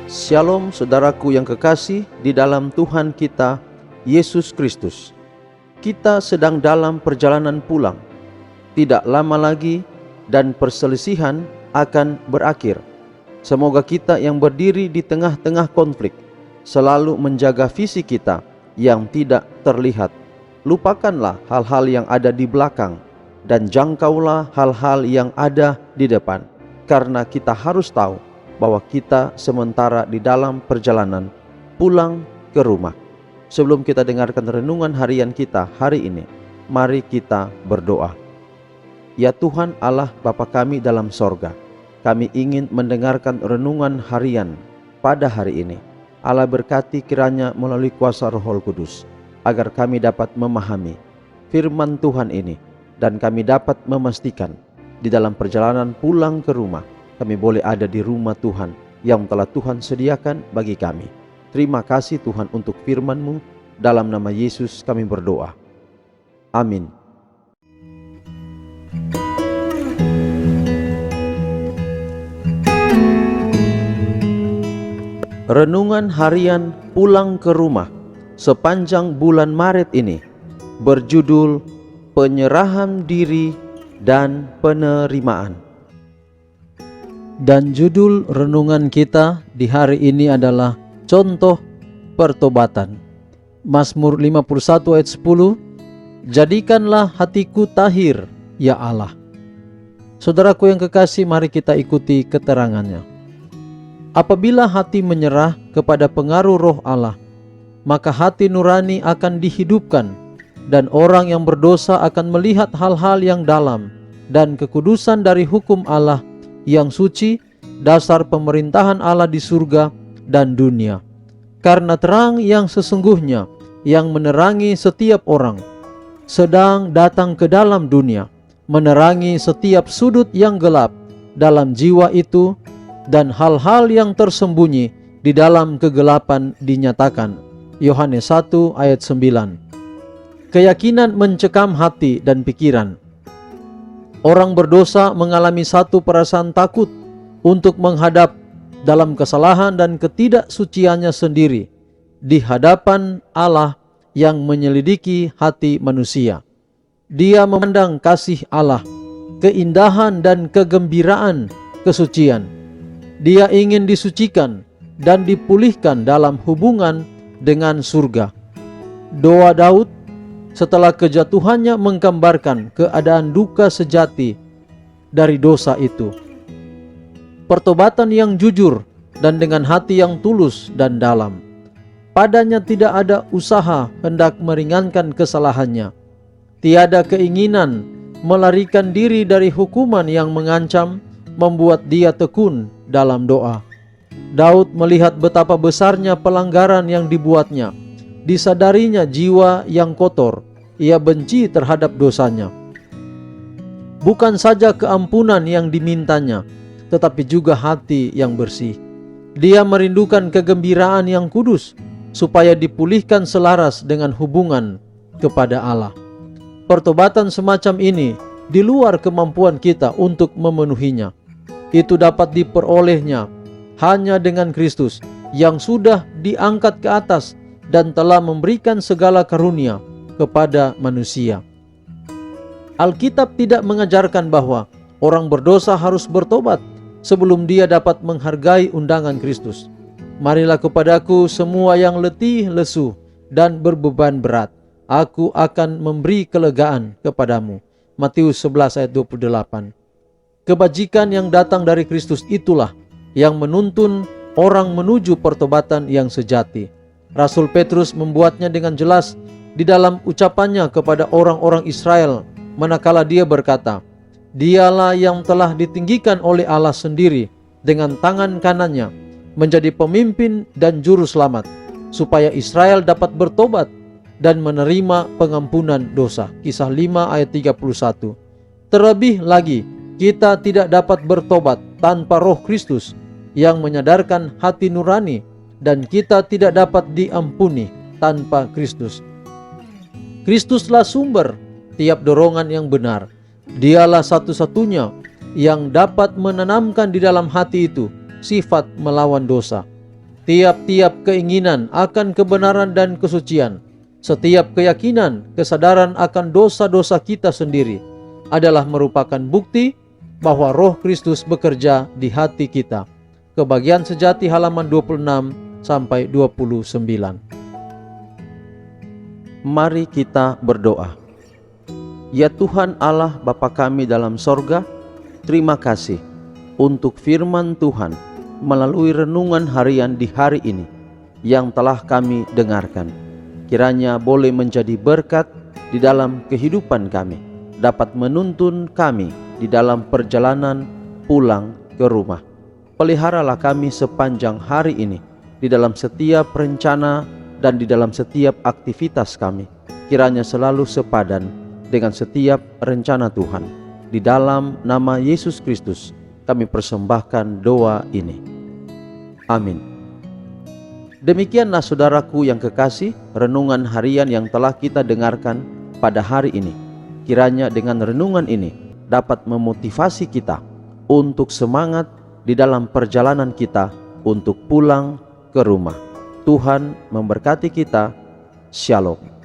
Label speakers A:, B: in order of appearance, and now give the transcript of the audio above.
A: Shalom saudaraku yang kekasih di dalam Tuhan kita, Yesus Kristus. Kita sedang dalam perjalanan pulang. Tidak lama lagi dan perselisihan akan berakhir. Semoga kita yang berdiri di tengah-tengah konflik selalu menjaga visi kita yang tidak terlihat. Lupakanlah hal-hal yang ada di belakang dan jangkaulah hal-hal yang ada di depan. Karena kita harus tahu bahwa kita sementara di dalam perjalanan pulang ke rumah. Sebelum kita dengarkan renungan harian kita hari ini, mari kita berdoa. Ya Tuhan Allah Bapa kami dalam sorga, kami ingin mendengarkan renungan harian pada hari ini. Allah berkati kiranya melalui kuasa Roh Kudus, agar kami dapat memahami firman Tuhan ini, dan kami dapat memastikan di dalam perjalanan pulang ke rumah, kami boleh ada di rumah Tuhan yang telah Tuhan sediakan bagi kami. Terima kasih Tuhan untuk firman-Mu. Dalam nama Yesus kami berdoa. Amin. Renungan harian pulang ke rumah sepanjang bulan Maret ini berjudul Penyerahan Diri dan Penerimaan. Dan judul renungan kita di hari ini adalah Contoh Pertobatan. Mazmur 51 ayat 10, Jadikanlah hatiku tahir, ya Allah. Saudaraku yang kekasih, mari kita ikuti keterangannya. Apabila hati menyerah kepada pengaruh roh Allah, maka hati nurani akan dihidupkan, dan orang yang berdosa akan melihat hal-hal yang dalam dan kekudusan dari hukum Allah yang suci, dasar pemerintahan Allah di surga dan dunia. Karena terang yang sesungguhnya yang menerangi setiap orang sedang datang ke dalam dunia, menerangi setiap sudut yang gelap dalam jiwa itu, dan hal-hal yang tersembunyi di dalam kegelapan dinyatakan. Yohanes 1 ayat 9. Keyakinan mencekam hati dan pikiran. Orang berdosa mengalami satu perasaan takut untuk menghadap dalam kesalahan dan ketidaksuciannya sendiri di hadapan Allah yang menyelidiki hati manusia. Dia memandang kasih Allah, keindahan dan kegembiraan kesucian. Dia ingin disucikan dan dipulihkan dalam hubungan dengan surga. Doa Daud setelah kejatuhannya menggambarkan keadaan duka sejati dari dosa itu. Pertobatan yang jujur dan dengan hati yang tulus dan dalam. Padanya tidak ada usaha hendak meringankan kesalahannya. Tiada keinginan melarikan diri dari hukuman yang mengancam, membuat dia tekun dalam doa. Daud melihat betapa besarnya pelanggaran yang dibuatnya. Disadarinya jiwa yang kotor, ia benci terhadap dosanya. Bukan saja keampunan yang dimintanya, tetapi juga hati yang bersih. Dia merindukan kegembiraan yang kudus, supaya dipulihkan selaras dengan hubungan kepada Allah. Pertobatan semacam ini di luar kemampuan kita untuk memenuhinya. Itu dapat diperolehnya hanya dengan Kristus yang sudah diangkat ke atas dan telah memberikan segala karunia kepada manusia. Alkitab tidak mengajarkan bahwa orang berdosa harus bertobat sebelum dia dapat menghargai undangan Kristus. Marilah kepadaku semua yang letih, lesu, dan berbeban berat. Aku akan memberi kelegaan kepadamu. Matius 11 ayat 28. Kebajikan yang datang dari Kristus itulah yang menuntun orang menuju pertobatan yang sejati. Rasul Petrus membuatnya dengan jelas di dalam ucapannya kepada orang-orang Israel, manakala dia berkata, Dialah yang telah ditinggikan oleh Allah sendiri dengan tangan kanannya, menjadi pemimpin dan juru selamat, supaya Israel dapat bertobat dan menerima pengampunan dosa. Kisah 5 ayat 31. Terlebih lagi, kita tidak dapat bertobat tanpa Roh Kristus yang menyadarkan hati nurani, dan kita tidak dapat diampuni tanpa Kristus. Kristuslah sumber tiap dorongan yang benar. Dialah satu-satunya yang dapat menanamkan di dalam hati itu sifat melawan dosa. tiap-tiap keinginan akan kebenaran dan kesucian, setiap keyakinan, kesadaran akan dosa-dosa kita sendiri adalah merupakan bukti bahwa Roh Kristus bekerja di hati kita. Kebagian sejati halaman 26 sampai 29. Mari kita berdoa. Ya Tuhan Allah Bapa kami dalam sorga, terima kasih untuk firman Tuhan melalui renungan harian di hari ini yang telah kami dengarkan. Kiranya boleh menjadi berkat di dalam kehidupan kami, dapat menuntun kami di dalam perjalanan pulang ke rumah. Peliharalah kami sepanjang hari ini, di dalam setiap rencana dan di dalam setiap aktivitas kami. Kiranya selalu sepadan dengan setiap rencana Tuhan. Di dalam nama Yesus Kristus kami persembahkan doa ini. Amin. Demikianlah saudaraku yang kekasih, renungan harian yang telah kita dengarkan pada hari ini. Kiranya dengan renungan ini dapat memotivasi kita untuk semangat di dalam perjalanan kita untuk pulang ke rumah. Tuhan memberkati kita. Shalom.